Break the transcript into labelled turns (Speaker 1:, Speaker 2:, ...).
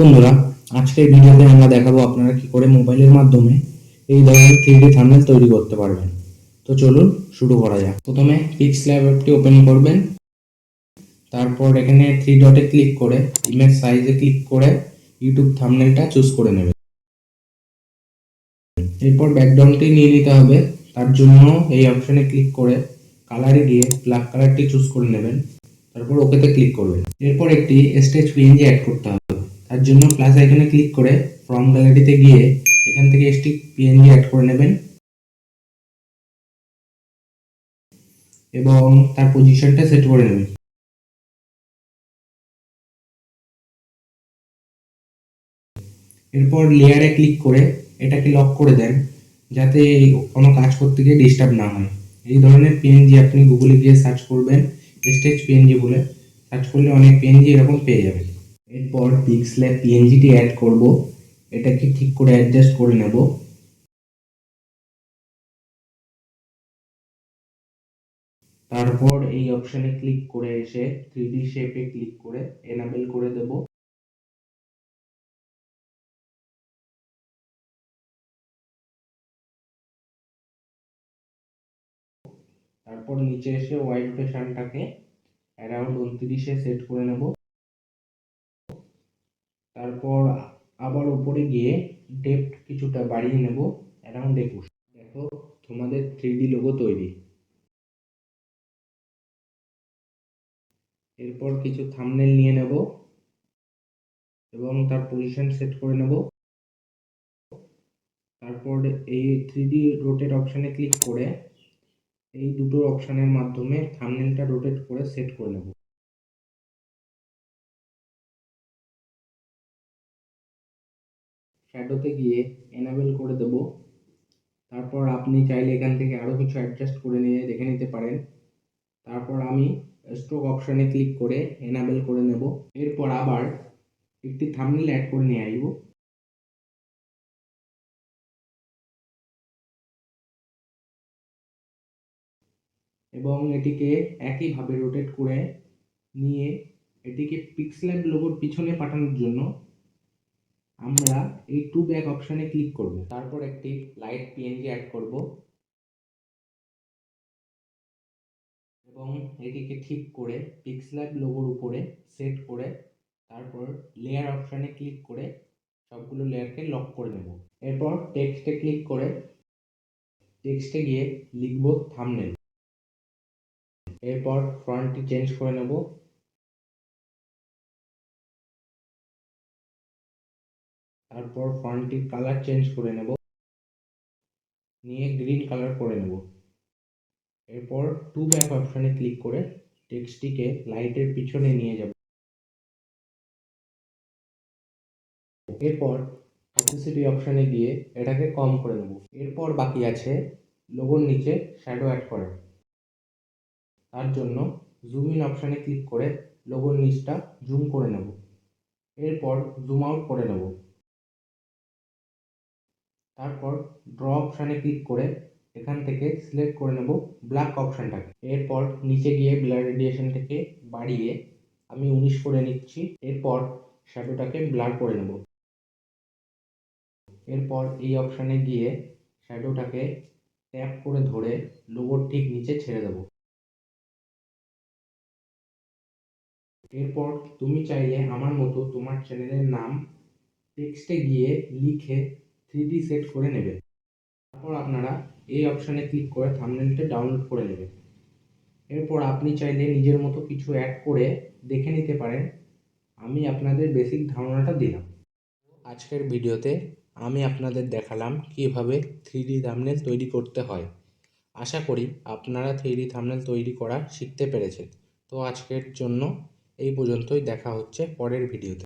Speaker 1: বন্ধুরা, আজকের ভিডিওতে আমরা দেখাবো আপনারা কি করে মোবাইলের মাধ্যমে এই ধরনের 3D থাম্বনেল তৈরি করতে পারবেন। তো চলুন শুরু করা যাক। প্রথমে পিক্সল্যাব অ্যাপটি ওপেন করবেন, তারপর এখানে 3 ডটে ক্লিক করে ইমেজ সাইজে ক্লিক করে ইউটিউব থাম্বনেলটা চুজ করে নেবেন। এরপর ব্যাকগ্রাউন্ডটি নিয়ে নিতে হবে, তার জন্য এই অপশনে ক্লিক করে কালারে গিয়ে ব্ল্যাক কালারটি চুজ করে নেবেন, তারপর ওকেতে ক্লিক করবেন। এরপর একটি স্টেজ পিএনজি অ্যাড করতে হবে, তার জন্য প্লাস আইকনে ক্লিক করে ফ্রম গ্যালারিতে গিয়ে এখান থেকে স্টিক পিএনজি অ্যাড করে নেবেন এবং তার পজিশনটা সেট করে নেবেন। এরপর লেয়ারে ক্লিক করে এটাকে লক করে দেন, যাতে কোনো কাজ করতে গিয়ে ডিস্টার্ব না হয়। এই ধরনের পিএনজি আপনি গুগলে গিয়ে সার্চ করবেন, স্টেজ পিএনজি বলে সার্চ করলে অনেক পিএনজি এরকম পেয়ে যাবেন। এরপর পিক্সল্যাব পিএনজিটি অ্যাড করব, এটাকে ঠিক করে অ্যাডজাস্ট করে নেব। তারপর এই অপশনে ক্লিক করে এসে 3D শেপে ক্লিক করে এনাবেল করে দেব। তারপর নিচে এসে ওয়াইড রোটেশনটাকে অ্যারাউন্ড 29-এ সেট করে নেব। তারপর আবার উপরে গিয়ে ডেপ্থ কিছুটা বাড়িয়ে নেব, অ্যারাউন্ড 21। দেখো, তোমাদের 3D লোগো তৈরি। এরপর কিছু থাম্বনেল নিয়ে নেব এবং তার পজিশন সেট করে নেব। তারপর এই 3D রোটেট অপশনে ক্লিক করে এই দুটো অপশনের মাধ্যমে থাম্বনেলটা রোটেট করে সেট করে নেব। শ্যাডোতে গিয়ে এনাবেল করে দেব। তারপর আপনি চাইলে এখান থেকে আরও কিছু অ্যাডজাস্ট করে নিয়ে দেখে নিতে পারেন। তারপর আমি স্ট্রোক অপশনে ক্লিক করে এনাবেল করে নেব। এরপর আবার একটি থাম্বনেল অ্যাড করে নিয়ে আসব এবং এটিকে একইভাবে রোটেট করে নিয়ে এটিকে পিক্সল্যাব লোগোর পিছনে পাঠানোর জন্য আমরা এই টু ব্যাক অপশনে ক্লিক করব। তারপর একটি লাইট পিএনজি অ্যাড করব এবং এটিকে ঠিক করে পিক্সল্যাব লোগোর উপরে সেট করে তারপর লেয়ার অপশনে ক্লিক করে সবগুলো লেয়ারকে লক করে নেব। এরপর টেক্সটে ক্লিক করে টেক্সটে গিয়ে লিখব থাম্বনেল। এরপর ফন্টটি চেঞ্জ করে নেব। তারপর ফন্টটির কালার চেঞ্জ করে নেব, নিয়ে গ্রিন কালার করে নেব। এরপর টু ব্যাক অপশনে ক্লিক করে টেক্সটটিকে লাইটের পিছনে নিয়ে যাব। এরপর অপেসিটি অপশনে গিয়ে এটাকে কম করে নেব। এরপর বাকি আছে লোগোর নিচে শ্যাডো অ্যাড করা। তার জন্য জুম ইন অপশনে ক্লিক করে লোগোর নিচটা জুম করে নেব। এরপর জুম আউট করে নেব। তারপর ড্র অপশনে ক্লিক করে এখান থেকে সিলেক্ট করে নেব ব্ল্যাক অপশনটাকে। এরপর নিচে গিয়ে ব্লার রেডিয়েশনটাকে বাড়িয়ে আমি 19 করে নিচ্ছি। এরপর শ্যাডোটাকে ব্লার করে নেব। এরপর এই অপশনে গিয়ে শ্যাডোটাকে ট্যাপ করে ধরে লোগোর ঠিক নিচে ছেড়ে দেব। এরপর তুমি চাইলে আমার মতো তোমার চ্যানেলের নাম টেক্সটে গিয়ে লিখে 3D সেট করে নেবে। তারপর আপনারা এই অপশনে ক্লিক করে থাম্বনেলটা ডাউনলোড করে নেবেন। এরপর আপনি চাইলে নিজের মতো কিছু অ্যাড করে দেখে নিতে পারেন। আমি আপনাদের বেসিক ধারণাটা দিলাম। আজকের ভিডিওতে আমি আপনাদের দেখালাম কিভাবে 3D থাম্বনেল তৈরি করতে হয়। আশা করি আপনারা 3D থাম্বনেল তৈরি করা শিখতে পেরেছেন। তো আজকের জন্য এই পর্যন্তই, দেখা হচ্ছে পরের ভিডিওতে।